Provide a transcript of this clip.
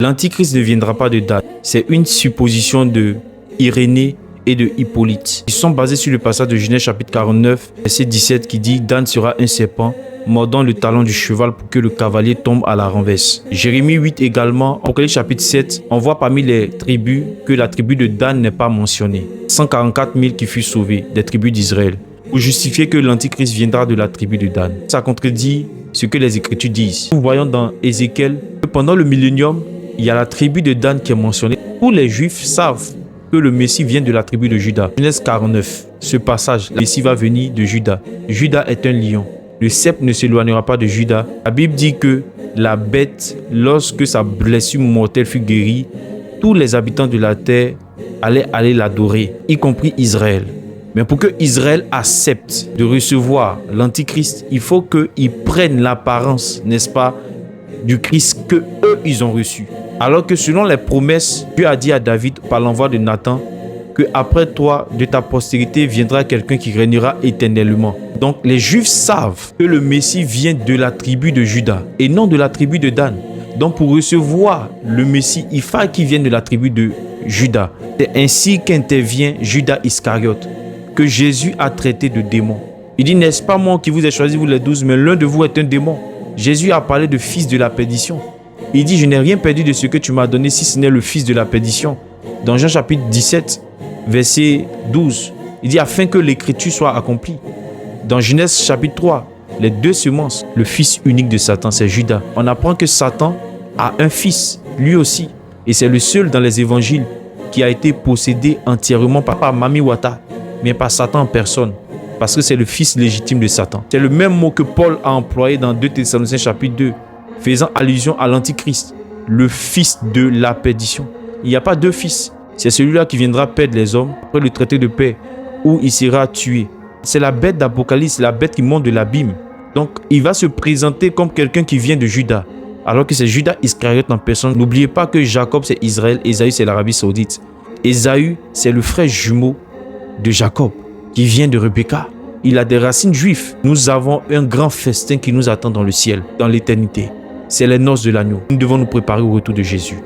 L'Antichrist ne viendra pas de Dan. C'est une supposition de Irénée et de Hippolyte. Ils sont basés sur le passage de Genèse chapitre 49, verset 17 qui dit « Dan sera un serpent, mordant le talon du cheval pour que le cavalier tombe à la renverse. » Jérémie 8 également, Apocalypse chapitre 7, on voit parmi les tribus que la tribu de Dan n'est pas mentionnée. 144 000 qui furent sauvés des tribus d'Israël. Pour justifier que l'Antichrist viendra de la tribu de Dan. Ça contredit ce que les Écritures disent. Nous voyons dans Ézéchiel que pendant le millénium, il y a la tribu de Dan qui est mentionnée. Tous les Juifs savent que le Messie vient de la tribu de Juda. Genèse 49, ce passage, le Messie va venir de Juda. Juda est un lion. Le sceptre ne s'éloignera pas de Juda. La Bible dit que la bête, lorsque sa blessure mortelle fut guérie, tous les habitants de la terre allaient aller l'adorer, y compris Israël. Mais pour que Israël accepte de recevoir l'Antichrist, il faut qu'ils prennent l'apparence, n'est-ce pas, du Christ que eux ils ont reçu. Alors que selon les promesses, Dieu a dit à David par l'envoi de Nathan que après toi, de ta postérité, viendra quelqu'un qui régnera éternellement. Donc les Juifs savent que le Messie vient de la tribu de Juda et non de la tribu de Dan. Donc pour recevoir le Messie, il faut qu'il vienne de la tribu de Juda. C'est ainsi qu'intervient Judas Iscariote, que Jésus a traité de démon. Il dit, n'est-ce pas moi qui vous ai choisi, vous les 12, mais l'un de vous est un démon. Jésus a parlé de fils de la perdition. Il dit, je n'ai rien perdu de ce que tu m'as donné si ce n'est le fils de la perdition. Dans Jean chapitre 17, verset 12, il dit, afin que l'écriture soit accomplie. Dans Genèse chapitre 3, les deux semences, le fils unique de Satan, c'est Judas. On apprend que Satan a un fils, lui aussi. Et c'est le seul dans les évangiles qui a été possédé entièrement par Mami Wata, mais par Satan en personne, parce que c'est le fils légitime de Satan. C'est le même mot que Paul a employé dans 2 Thessaloniciens chapitre 2, faisant allusion à l'Antichrist, le fils de la perdition. Il n'y a pas deux fils, c'est celui-là qui viendra perdre les hommes après le traité de paix, où il sera tué. C'est la bête d'Apocalypse, la bête qui monte de l'abîme. Donc il va se présenter comme quelqu'un qui vient de Juda, alors que c'est Judas Iscariote en personne. N'oubliez pas que Jacob c'est Israël, Ésaü c'est l'Arabie Saoudite. Ésaü c'est le frère jumeau de Jacob, qui vient de Rebecca. Il a des racines juives. Nous avons un grand festin qui nous attend dans le ciel, dans l'éternité. C'est les noces de l'agneau. Nous devons nous préparer au retour de Jésus.